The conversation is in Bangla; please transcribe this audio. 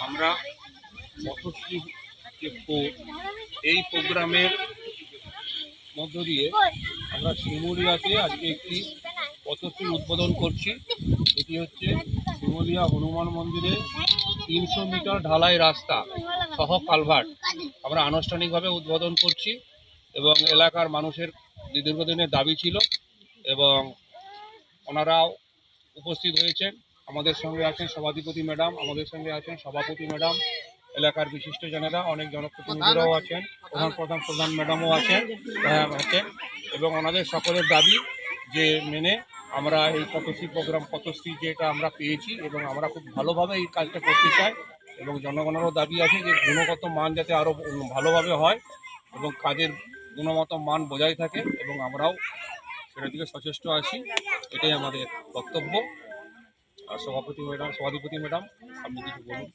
আমরা এই প্রোগ্রামের মধ্য দিয়ে আমরা শিমুলিয়াতে আজকে একটি পথশ্রী উদ্বোধন করছি। এটি হচ্ছে শিমুলিয়া হনুমান মন্দিরে 300 মিটার ঢালাই রাস্তা সহ কালভার্ট আমরা আনুষ্ঠানিকভাবে উদ্বোধন করছি এবং এলাকার মানুষের দীর্ঘদিনের দাবি ছিল এবং ওনারাও উপস্থিত হয়েছেন। আমাদের সঙ্গে আছেন সভাধিপতি ম্যাডাম, আমাদের সঙ্গে আছেন সভাপতি ম্যাডাম, এলাকার বিশিষ্টজনেরা, অনেক জনপ্রতিনিধিরাও আছেন, প্রধান ম্যাডামও আছেন এবং ওনাদের সকলের দাবি যে মেনে আমরা এই পথশ্রী যেটা আমরা পেয়েছি এবং আমরা খুব ভালোভাবে এই কাজটা করতে চাই এবং জনগণেরও দাবি আছে যে গুণগত মান যাতে আরও ভালোভাবে হয় এবং কাজের গুণগত মান বজায় থাকে এবং আমরাও সেটার দিকে সচেষ্ট আছি। এটাই আমাদের বক্তব্য। আর সভাধিপতি ম্যাডাম আপনি কিছু বলুন।